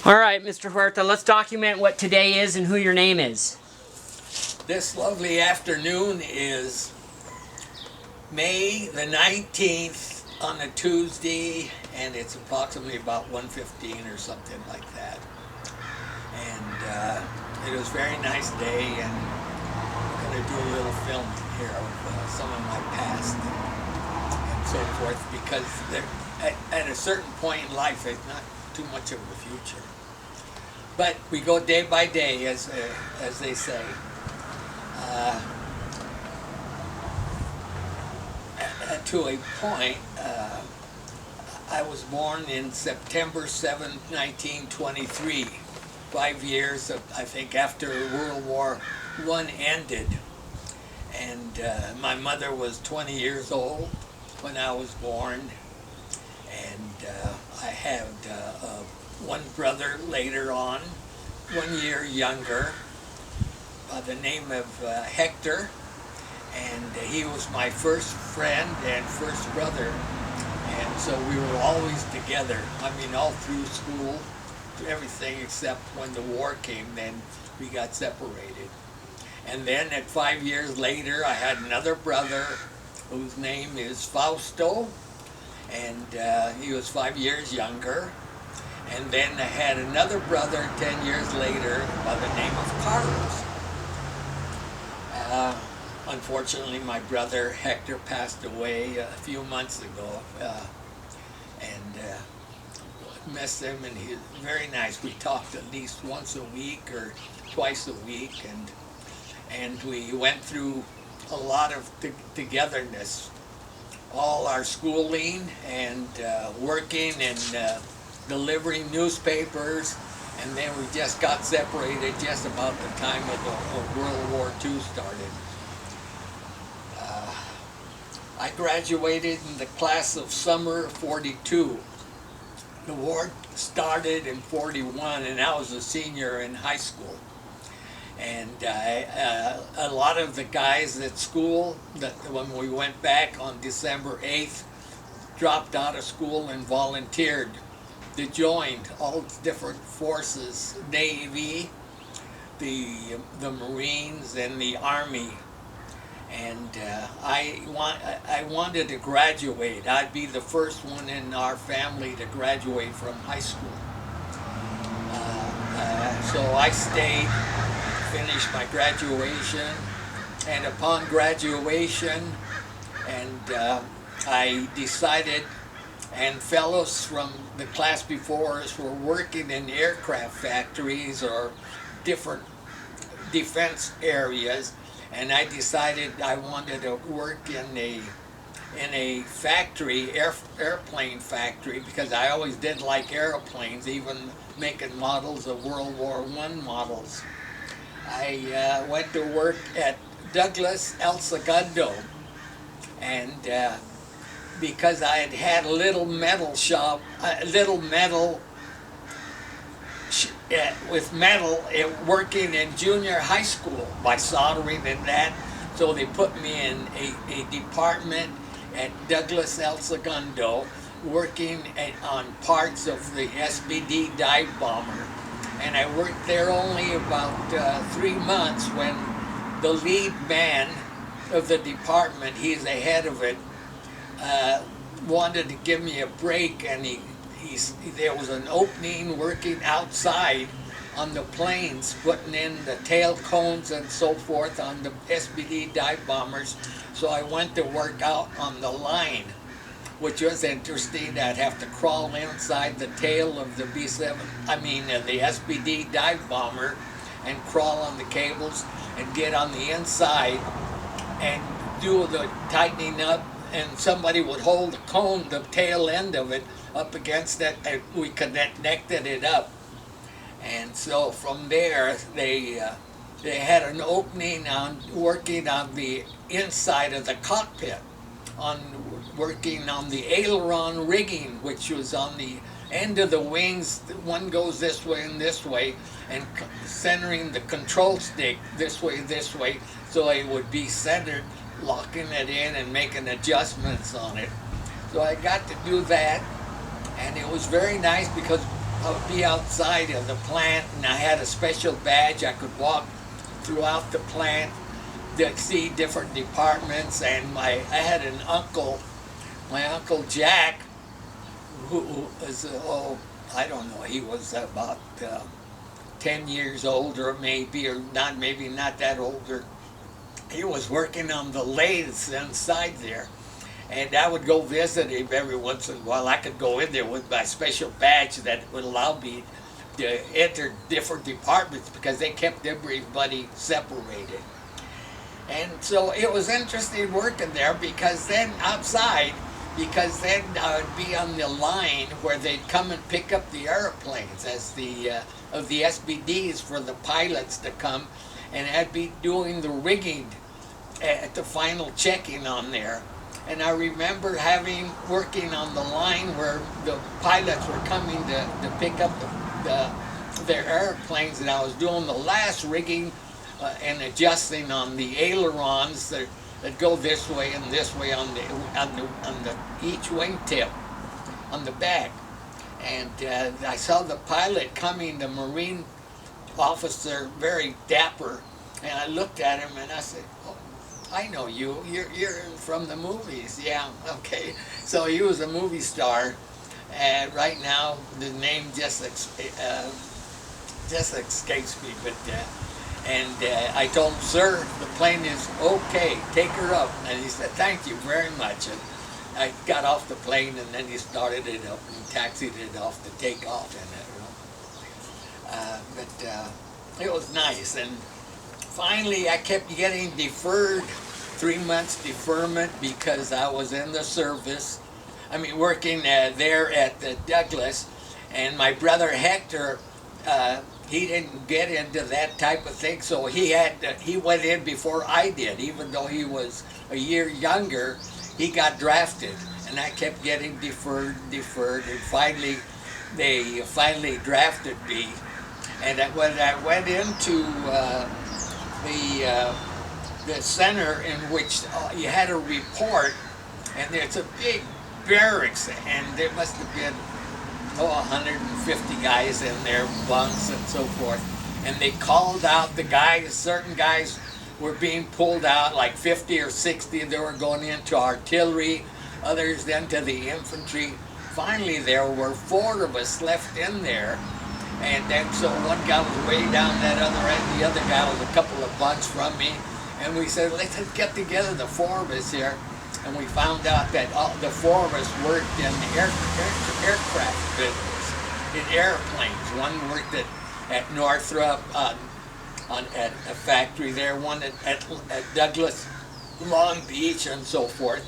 All right, Mr. Huerta, let's document what today is and who your name is. This lovely afternoon is May the 19th on a Tuesday, and it's approximately about 1:15 or something like that. And it was a very nice day, and I'm going to do a little filming here of some of my past and so forth, because at a certain point in life, it's not too much of the future. But we go day by day, as they say. To a point, I was born in September 7th, 1923, 5 years, I think, after World War I ended. And my mother was 20 years old when I was born, and I had one brother later on, 1 year younger, by the name of Hector, and he was my first friend and first brother, and so we were always together. I mean, all through school, everything except when the war came, then we got separated. And then at 5 years later, I had another brother whose name is Fausto, and he was 5 years younger. And then I had another brother 10 years later by the name of Carlos. Unfortunately, my brother Hector passed away a few months ago, and missed him, and he's very nice. We talked at least once a week or twice a week, and we went through a lot of togetherness, all our schooling and working and delivering newspapers, and then we just got separated just about the time of World War II started. I graduated in the class of summer 42. The war started in 41, and I was a senior in high school. And a lot of the guys at school, when we went back on December 8th, dropped out of school and volunteered. They joined all different forces, Navy, the Marines, and the Army. And I wanted to graduate. I'd be the first one in our family to graduate from high school. So I stayed, finished my graduation, and upon graduation, and I decided, and fellows from the class before us were working in aircraft factories or different defense areas, and I decided I wanted to work in a factory, airplane factory, because I always did like airplanes, even making models of World War I models. I went to work at Douglas El Segundo, and because I had had a little metal shop, with metal, working in junior high school by soldering and that. So they put me in a department at Douglas El Segundo, working on parts of the SBD dive bomber. And I worked there only about 3 months when the lead man of the department, he's the head of it, wanted to give me a break, and there was an opening working outside on the planes, putting in the tail cones and so forth on the SBD dive bombers. So I went to work out on the line, which was interesting. I'd have to crawl inside the tail of the the SBD dive bomber, and crawl on the cables and get on the inside and do the tightening up, and somebody would hold the cone, the tail end of it, up against it, and we connected it up. And so from there, they had an opening on working on the inside of the cockpit, working on the aileron rigging, which was on the end of the wings. One goes this way and this way, and centering the control stick this way, so it would be centered, locking it in and making adjustments on it. So I got to do that, and it was very nice because I would be outside of the plant, and I had a special badge. I could walk throughout the plant to see different departments. And I had an uncle, my Uncle Jack, who was, I don't know, he was about 10 years older, maybe, or not, maybe not that older. He was working on the lathes inside there. And I would go visit him every once in a while. I could go in there with my special badge that would allow me to enter different departments because they kept everybody separated. And so it was interesting working there because then outside, because then I would be on the line where they'd come and pick up the airplanes as of the SBDs for the pilots to come, and I'd be doing the rigging at the final checking on there. And I remember working on the line where the pilots were coming to pick up their airplanes, and I was doing the last rigging and adjusting on the ailerons that go this way and this way on the each wingtip on the back. And I saw the pilot coming, the Marine officer, very dapper, and I looked at him and I said, "Oh, I know you. You're from the movies." "Yeah, okay." So he was a movie star, and right now the name just escapes me. But I told him, "Sir, the plane is okay. Take her up." And he said, "Thank you very much." And I got off the plane, and then he started it up and taxied it off to take off in it. But it was nice. And finally, I kept getting deferred, 3 months deferment, because I was in the service. I mean, working there at the Douglas, and my brother Hector, he didn't get into that type of thing, so he went in before I did, even though he was a year younger. He got drafted, and I kept getting deferred, and finally, they finally drafted me. And when I went into the center in which you had a report, and there's a big barracks, and there must have been 150 guys in there, bunks and so forth. And they called out the guys, certain guys were being pulled out, like 50 or 60, they were going into artillery, others then to the infantry. Finally, there were 4 of us left in there. And then so one guy was way down that other end, the other guy was a couple of bunks from me. And we said, let's get together, the 4 of us here. And we found out that the 4 of us worked in the aircraft business, in airplanes. One worked at Northrop, at a factory there, one at Douglas, Long Beach, and so forth.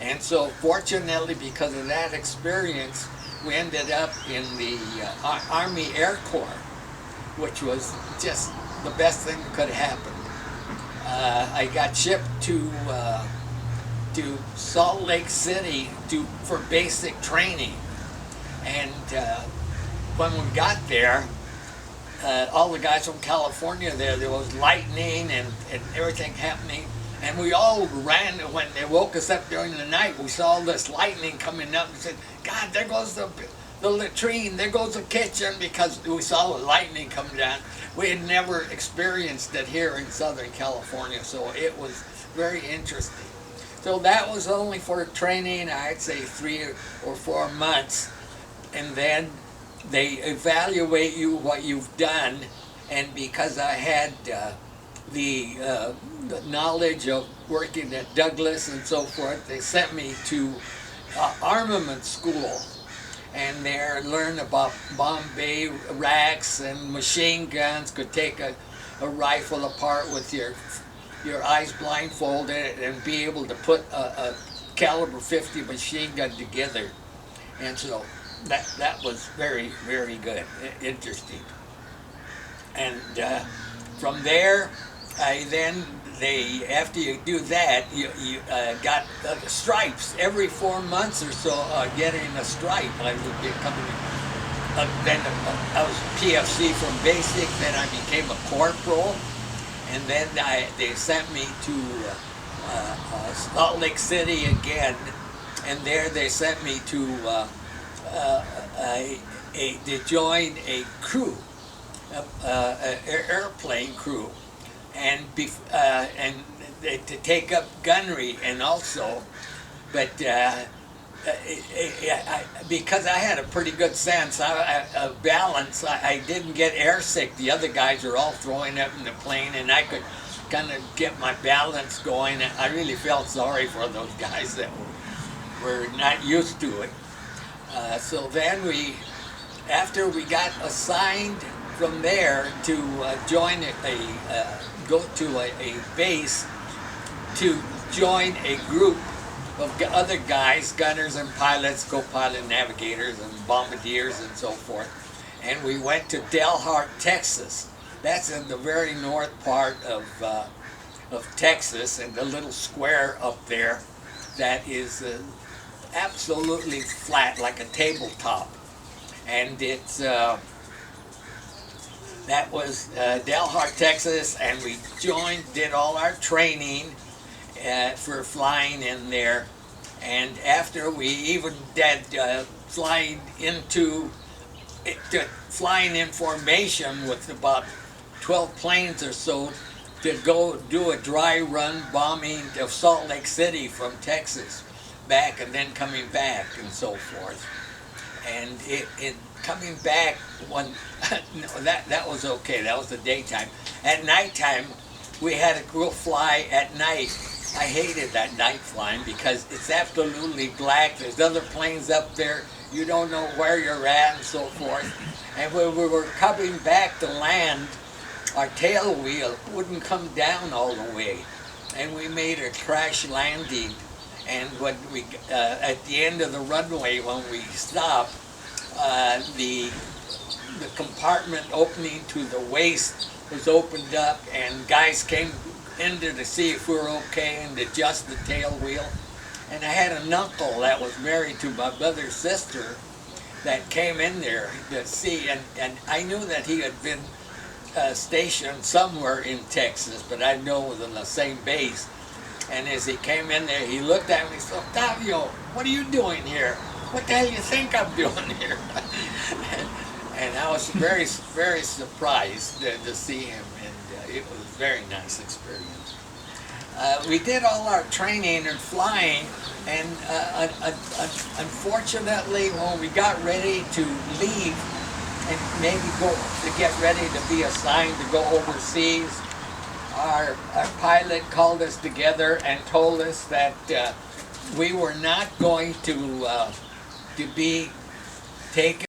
And so fortunately, because of that experience, we ended up in the Army Air Corps, which was just the best thing that could have happened. I got shipped to Salt Lake City for basic training. And when we got there, all the guys from California there was lightning and everything happening. And we all ran. When they woke us up during the night, we saw this lightning coming up and said, "God, there goes the latrine, there goes the kitchen," because we saw the lightning come down. We had never experienced it here in Southern California, so it was very interesting. So that was only for training, I'd say 3 or 4 months. And then they evaluate you, what you've done. And because I had the knowledge of working at Douglas and so forth, they sent me to armament school. And there learn about bomb bay racks and machine guns, could take a rifle apart with your eyes blindfolded and be able to put a caliber 50 machine gun together. And so that was very, very good, interesting. And from there, after you do that, you got stripes every 4 months or so. Getting a stripe, I would be coming. Then I was PFC from basic. Then I became a corporal, and then they sent me to Salt Lake City again, and there they sent me to to join a crew, airplane crew, and to take up gunnery, and also, but because I had a pretty good sense of balance, I didn't get airsick. The other guys were all throwing up in the plane, and I could kind of get my balance going. I really felt sorry for those guys that were not used to it. So then after we got assigned from there to go to a base to join a group of other guys, gunners and pilots, co-pilot navigators and bombardiers and so forth. And we went to Delhart, Texas. That's in the very north part of Texas, and the little square up there that is absolutely flat, like a tabletop. And it's that was Delhart, Texas, and we did all our training for flying in there. And after we even did flying in formation with about 12 planes or so to go do a dry run bombing of Salt Lake City from Texas back, and then coming back and so forth. And it coming back, no, that was okay. That was the daytime. At nighttime, we had to go fly at night. I hated that night flying because it's absolutely black. There's other planes up there. You don't know where you're at and so forth. And when we were coming back to land, our tail wheel wouldn't come down all the way. And we made a crash landing. And when we, at the end of the runway, when we stopped, the compartment opening to the waist was opened up, and guys came in there to see if we were okay and adjust the tail wheel. And I had an uncle that was married to my brother's sister that came in there to see, and I knew that he had been stationed somewhere in Texas, but I know it was on the same base. And as he came in there, he looked at me and said, "Octavio, what are you doing here? What the hell do you think I'm doing here?" and I was very, very surprised to see him, and it was a very nice experience. We did all our training and flying, and unfortunately, when we got ready to leave and maybe go to get ready to be assigned to go overseas, our pilot called us together and told us that we were not going to be taken